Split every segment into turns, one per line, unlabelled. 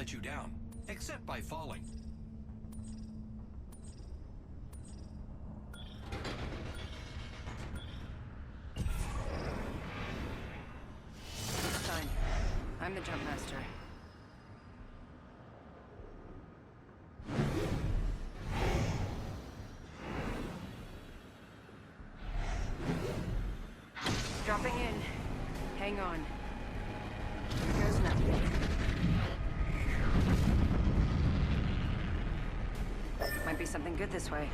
let you down, except by falling.
It's fine. I'm the jump master. Dropping in. Hang on. Here goes nothing. Might be something good this way.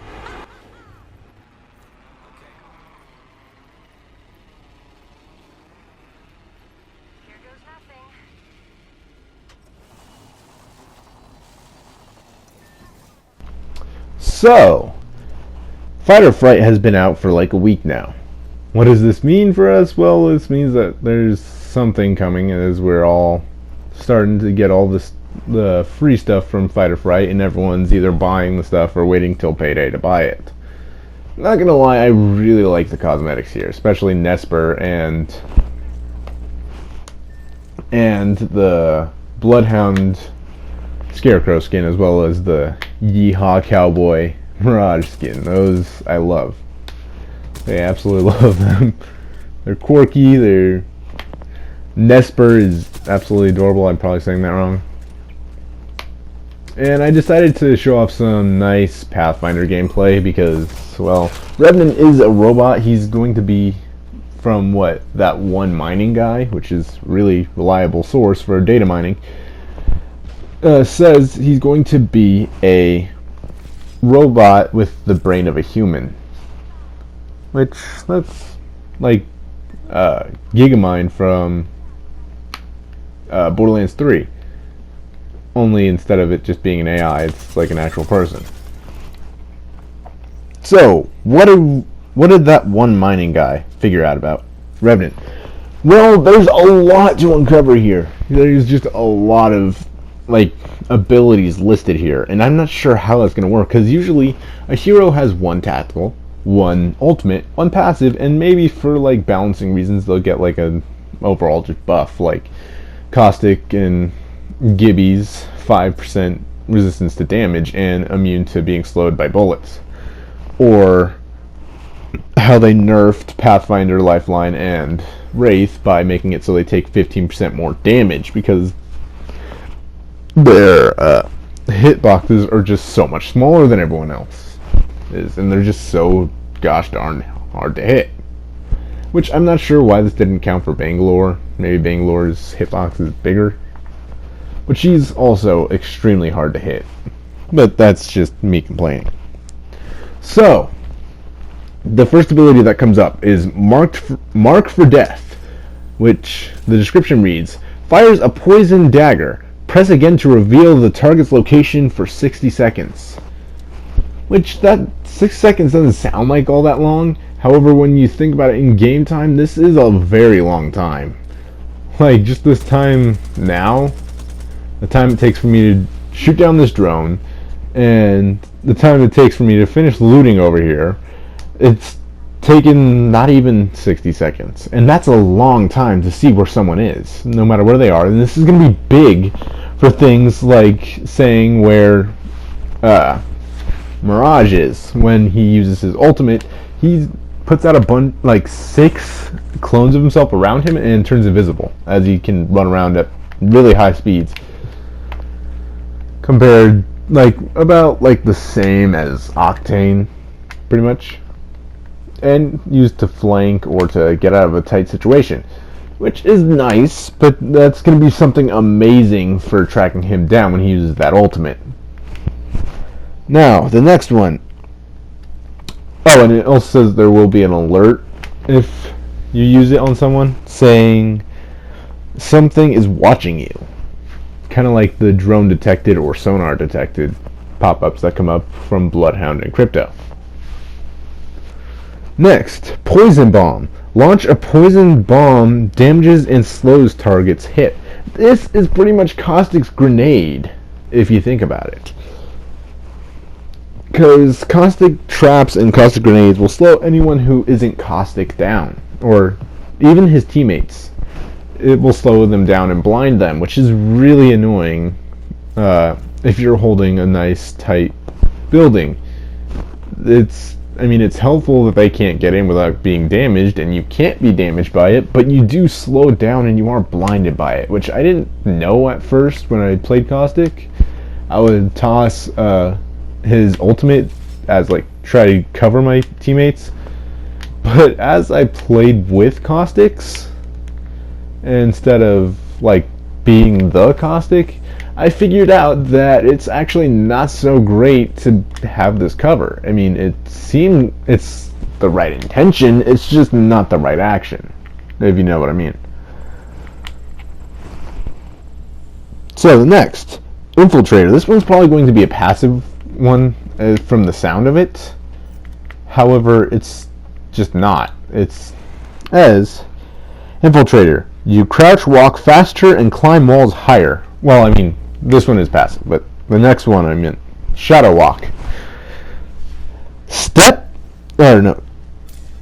Here goes nothing.
So, Fight or Fright has been out for like a week now. What does this mean for us? Well, this means that there's something coming as we're all starting to get all the free stuff from Fight or Fright, and everyone's either buying the stuff or waiting till payday to buy it. Not gonna lie, I really like the cosmetics here, especially Nesper and the Bloodhound Scarecrow skin, as well as the Yeehaw Cowboy Mirage skin. Those I love. I absolutely love them. They're quirky. Nesper is absolutely adorable. I'm probably saying that wrong. And I decided to show off some nice Pathfinder gameplay because, well, Revenant is a robot. He's going to be from that one mining guy, which is really reliable source for data mining, says he's going to be a robot with the brain of a human. Which, that's like Gigamind from Borderlands 3. Only instead of it just being an AI, it's like an actual person. So, what did that one mining guy figure out about Revenant? Well, there's a lot to uncover here. There's just a lot of abilities listed here, and I'm not sure how that's going to work, because usually a hero has one tactical, one ultimate, one passive, and maybe for balancing reasons they'll get an overall just buff, like Caustic and Gibby's 5% resistance to damage and immune to being slowed by bullets. Or how they nerfed Pathfinder, Lifeline, and Wraith by making it so they take 15% more damage because their hitboxes are just so much smaller than everyone else is, and they're just so gosh darn hard to hit. Which I'm not sure why this didn't count for Bangalore. Maybe Bangalore's hitbox is bigger. But she's also extremely hard to hit. But that's just me complaining. So, the first ability that comes up is Mark for Death, which the description reads, fires a poison dagger. Press again to reveal the target's location for 60 seconds. Which, that 6 seconds doesn't sound like all that long. However, when you think about it in game time, this is a very long time. Just this time now, the time it takes for me to shoot down this drone, and the time it takes for me to finish looting over here, it's taken not even 60 seconds. And that's a long time to see where someone is, no matter where they are. And this is going to be big for things like saying where Mirage is. When he uses his ultimate, he puts out a bunch, 6 clones of himself around him and turns invisible, as he can run around at really high speeds. Compared, about the same as Octane, pretty much. And used to flank or to get out of a tight situation. Which is nice, but that's going to be something amazing for tracking him down when he uses that ultimate. Now, the next one. Oh, and it also says there will be an alert if you use it on someone, saying something is watching you. Kind of like the drone detected or sonar detected pop-ups that come up from Bloodhound and Crypto. Next, Poison Bomb. Launch a poison bomb, damages and slows target's hit. This is pretty much Caustic's grenade, if you think about it. Because Caustic traps and Caustic grenades will slow anyone who isn't Caustic down, or even his teammates. It will slow them down and blind them, which is really annoying if you're holding a nice tight building. It's helpful that they can't get in without being damaged, and you can't be damaged by it, but you do slow down and you aren't blinded by it, which I didn't know at first when I played Caustic. I would toss his ultimate as like try to cover my teammates, but as I played with Caustics instead of like being the Caustic, I figured out that it's actually not so great to have this cover. I mean, it's the right intention, it's just not the right action, if you know what I mean. So the next, Infiltrator. This one's probably going to be a passive one from the sound of it. However, it's just not. It's as Infiltrator. You crouch, walk faster, and climb walls higher. Well, I mean, this one is passive, but the next one I meant Shadow Walk.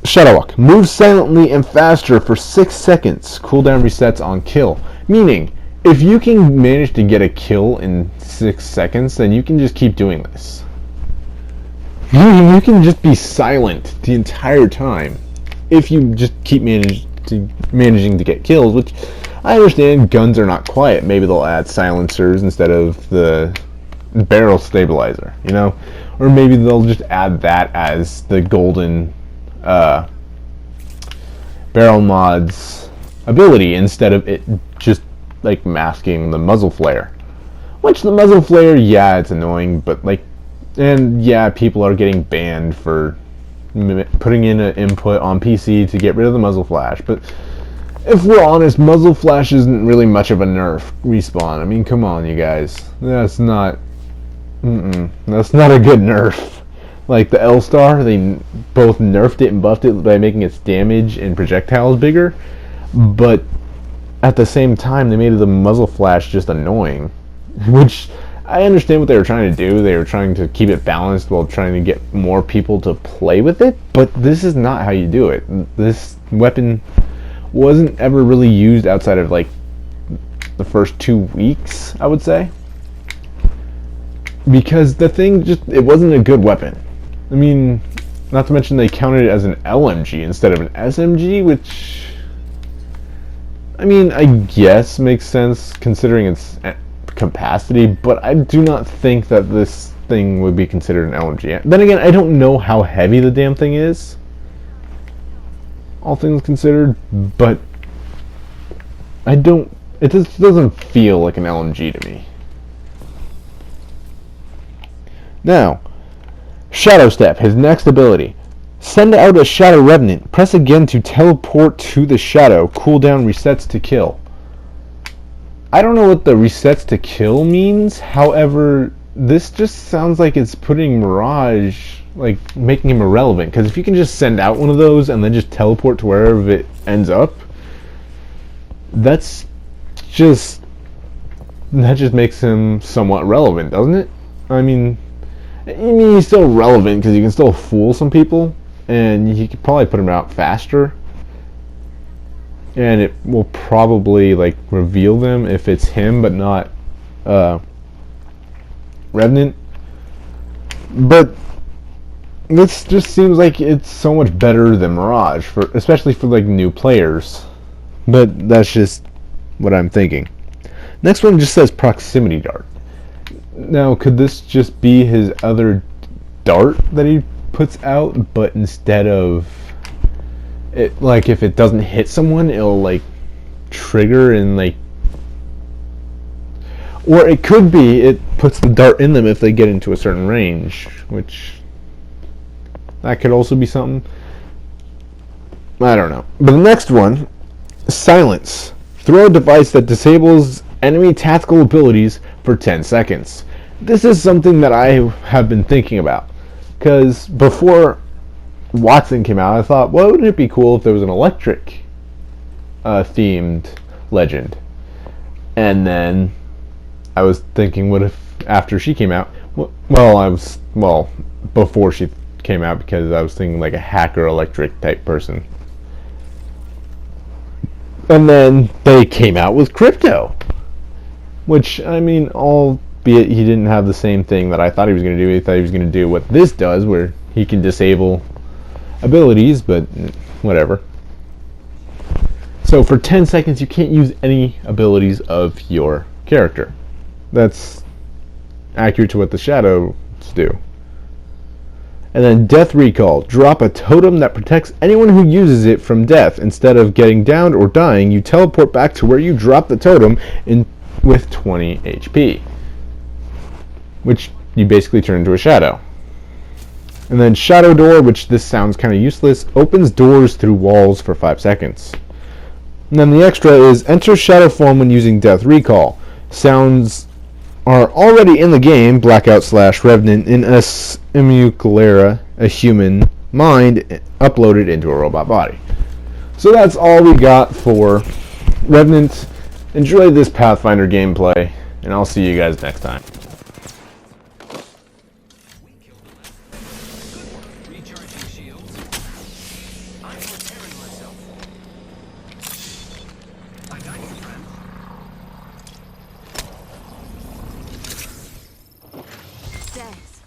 Shadow Walk. Move silently and faster for 6 seconds. Cooldown resets on kill. Meaning, if you can manage to get a kill in 6 seconds, then you can just keep doing this. You can just be silent the entire time if you just keep managing to get kills, which I understand guns are not quiet. Maybe they'll add silencers instead of the barrel stabilizer, you know? Or maybe they'll just add that as the golden barrel mod's ability instead of it just like masking the muzzle flare. Which the muzzle flare, yeah, it's annoying, but like, and yeah, people are getting banned for putting in an input on PC to get rid of the muzzle flash, but if we're honest, muzzle flash isn't really much of a nerf respawn. I mean, come on, you guys. That's not a good nerf. Like the L-Star, they both nerfed it and buffed it by making its damage and projectiles bigger, but at the same time, they made the muzzle flash just annoying. Which, I understand what they were trying to do. They were trying to keep it balanced while trying to get more people to play with it, but this is not how you do it. This weapon wasn't ever really used outside of like the first 2 weeks, I would say, because the thing it wasn't a good weapon. I mean, not to mention they counted it as an LMG instead of an SMG, which I mean, I guess makes sense considering its capacity, but I do not think that this thing would be considered an LMG. Then again, I don't know how heavy the damn thing is, all things considered, but it just doesn't feel like an LMG to me. Now, Shadow Step, his next ability. Send out a Shadow Revenant. Press again to teleport to the shadow. Cooldown resets to kill. I don't know what the resets to kill means, however, this just sounds like it's putting Mirage, like, making him irrelevant, because if you can just send out one of those and then just teleport to wherever it ends up, that just makes him somewhat relevant, doesn't it? I mean, he's still relevant because you can still fool some people, and you could probably put him out faster, and it will probably like reveal them if it's him but not Revenant. But this just seems like it's so much better than Mirage, especially for like new players. But that's just what I'm thinking. Next one just says Proximity Dart. Now, could this just be his other dart that he puts out, but instead of it, like, if it doesn't hit someone, it'll like trigger and like, or it could be it puts the dart in them if they get into a certain range, which that could also be something. I don't know. But the next one, Silence. Throw a device that disables enemy tactical abilities for 10 seconds. This is something that I have been thinking about, because before Watson came out, I thought, well, wouldn't it be cool if there was an electric themed legend? And then I was thinking, what if after she came out, before she came out, because I was thinking like a hacker electric type person. And then they came out with Crypto, which, I mean, all be it he didn't have the same thing that I thought he was going to do. He thought he was going to do what this does, where he can disable abilities, but whatever. So for 10 seconds, you can't use any abilities of your character. That's accurate to what the shadows do. And then Death Recall. Drop a totem that protects anyone who uses it from death. Instead of getting downed or dying, you teleport back to where you dropped the totem with 20 HP. Which you basically turn into a shadow. And then Shadow Door, which this sounds kind of useless, opens doors through walls for 5 seconds. And then the extra is enter shadow form when using Death Recall. Sounds are already in the game, Blackout/Revenant, in a simulacra, a human mind, uploaded into a robot body. So that's all we got for Revenant. Enjoy this Pathfinder gameplay, and I'll see you guys next time.
Recharging shields. I'm repairing myself. I got you, friend.
Death.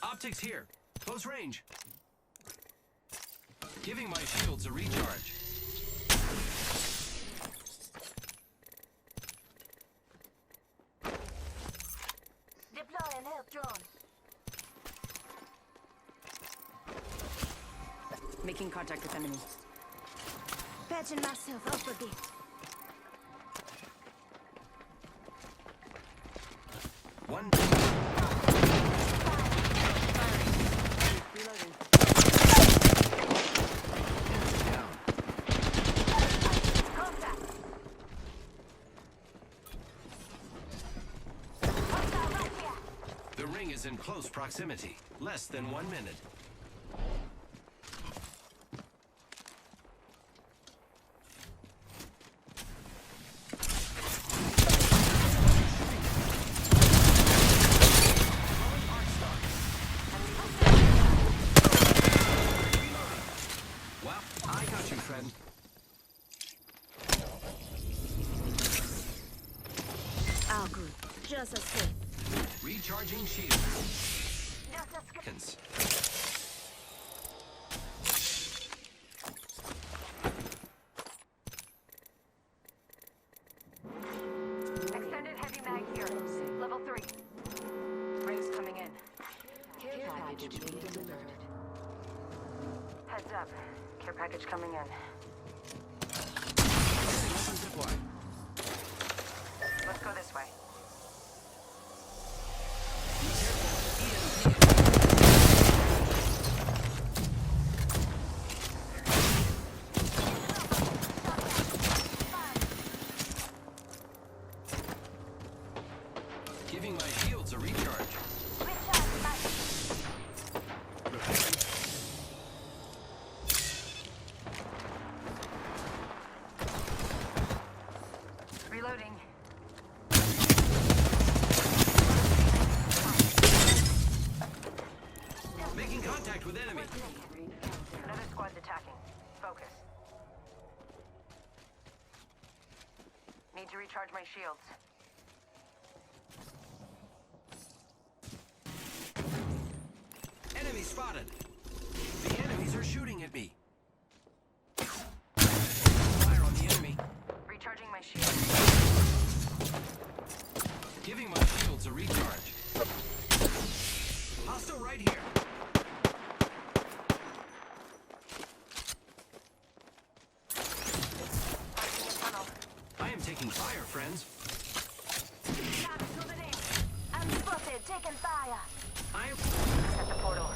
Optics here. Close range. Giving my shields a recharge.
Deploy and help drone.
Making contact with enemy.
Patching myself up a bit.
One.
Reloading.
Down.
Contact. Hostile right here.
The ring is in close proximity. Less than 1 minute. Well, I got you, friend.
Oh, good. Just a sec.
Recharging shields.
Just a sec.
Seconds.
Extended heavy mag here. Level 3.
Rings coming in.
Care package being delivered.
Heads up. Care package coming in.
Weapons deployed.
Let's go this way.
Giving my shields a recharge.
Recharge my...
Repairing.
Reloading.
Making contact with enemy.
Another squad's attacking. Focus. Need to recharge my shields.
Enemy spotted. The enemies are shooting at me. Fire on the enemy.
Recharging my shields.
Giving my shields a recharge. Hostile right here.
Finding a tunnel.
I am taking fire, friends.
Shots moving in. I'm spotted. Taking fire.
I am...
At the portal.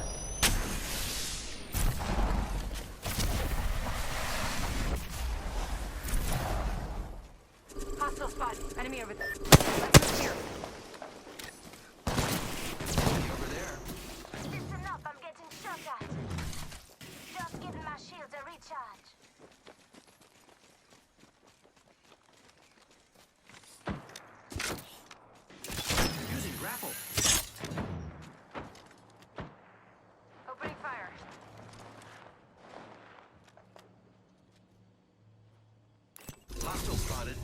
Hostile spot. Enemy over there. Let's move here.
Enemy over there.
Listen up. I'm getting shot at. Just giving my shields a recharge.
Using grapple.
Opening fire.
Hostile spotted.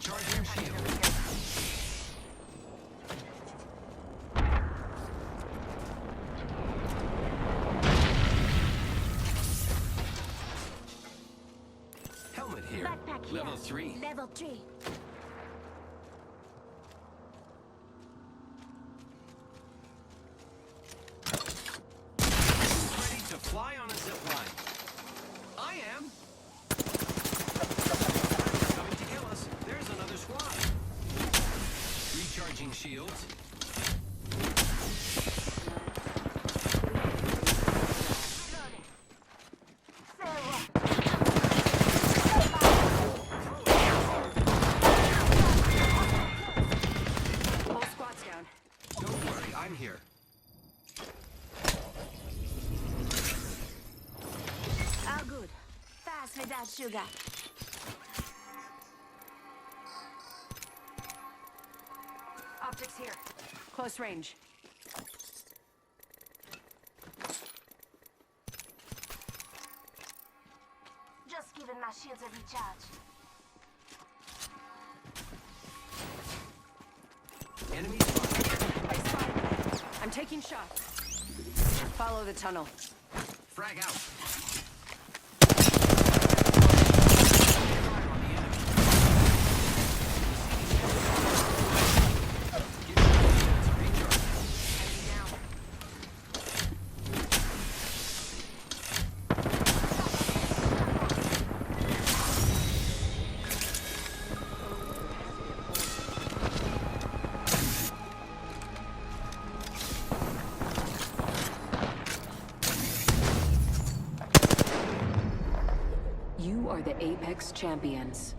Recharging shield. Helmet here.
Backpack here.
Level 3.
Level 3.
Ready to fly on a zip line. I am. They're coming to kill us. There's another squad. Recharging shields.
Whole squad's down.
Don't worry, I'm here.
All good. Fast without sugar.
Optics here. Close range.
Just giving my shields a recharge.
Enemy spotted.
I spotted. I'm taking shots. Follow the tunnel.
Frag out.
You are the Apex champions.